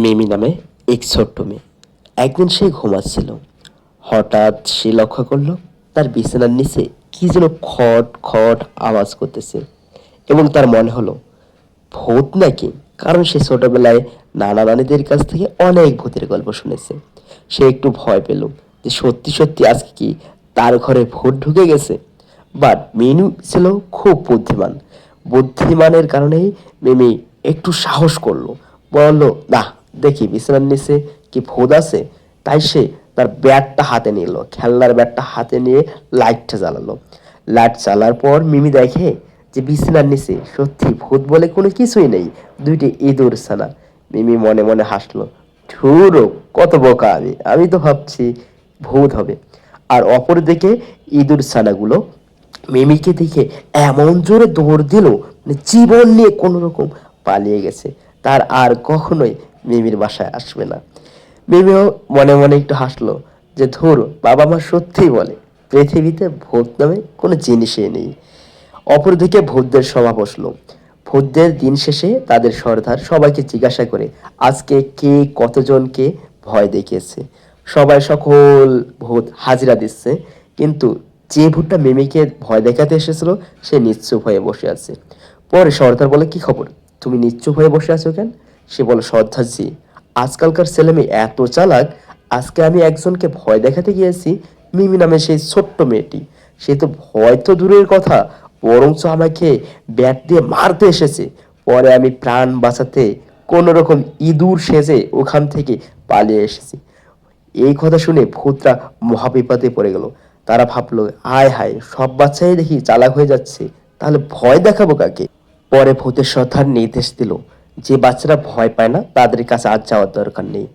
মিমি নামে এক ছোট্ট মেয়ে। একদিন সে ঘুমাচ্ছিল। হঠাৎ সে লক্ষ্য করলো তার বিছানার নিচে কি যেন খট খট আওয়াজ করতেছে এবং তার মনে হলো ভূত নাকি। কারণ সে ছোটবেলায় নানা নানিদের কাছ থেকে অনেক ভূতের গল্প শুনেছে। সে একটু ভয় পেল যে সত্যি সত্যি আজকে কি তার ঘরে ভূত ঢুকে গেছে। বাট মিনু ছিল খুব বুদ্ধিমান। বুদ্ধিমানের কারণেই মিমি একটু সাহস করলো, বলল না, দেখি বিছানার নিচে কি ভূত আছে। তাই সে তার ব্যাটটা হাতে নিল, খেলনার ব্যাটটা হাতে নিয়ে লাইটটা জ্বালালো। লাইট জ্বালার পর মিমি দেখে যে বিছানার নিচে সত্যি ভূত বলে কোনো কিছুই নেই, দুইটি ইঁদুর ছানা। মিমি মনে মনে হাসলো, ধুরো কত বোকা আমি, আমি তো ভাবছি ভূত হবে। আর অপরদিকে ইঁদুর ছানাগুলো মিমিকে দেখে এমন জোরে দৌড় দিল, মানে জীবন নিয়ে কোনো রকম পালিয়ে গেছে। তার আর কখনোই মিমির বাসায় আসবে না। মিমিও মনে মনে একটু হাসলো যে ধুর, বাবা মা সত্যিই বলে পৃথিবীতে ভূত নামে কোনো জিনিসই নেই। অপরদিকে ভূতদের সভা বসলো। ভূতদের দিন শেষে তাদের সর্দার সবাইকে জিজ্ঞাসা করে আজকে কে কতজনকে ভয় দেখিয়েছে। সবাই সকল ভূত হাজিরা দিচ্ছে, কিন্তু যে ভূতটা মিমিকে ভয় দেখাতে এসেছিল সে নিশ্চুপ হয়ে বসে আছে। পরে সর্দার বলে, কি খবর, তুমি নিশ্চুপ হয়ে বসে আছো কেন? সে বলে, সর্দারজি, আজকালকার ছেলেমেয়ে এত চালাক। আজকে আমি একজনকে ভয় দেখাতে গিয়েছি, মিমি নামে সেই ছোট্ট মেয়েটি। সে তো ভয় তো দূরের কথা, বরঞ্চ আমাকে ব্যাট দিয়ে মারতে এসেছে। পরে আমি প্রাণ বাঁচাতে কোনো রকম ইঁদুর সেজে ওখান থেকে পালিয়ে এসেছি। এই কথা শুনে ভূতরা মহাবিপদে পড়ে গেল। তারা ভাবলো, হায় হায়, সব বাচ্চাই দেখি চালাক হয়ে যাচ্ছে, তাহলে ভয় দেখাবো কাকে? পরে ভূতের সর্দার নির্দেশ দিল যে বাচ্চারা ভয় পায় না তাদের কাছে আর যাওয়ার দরকার নেই।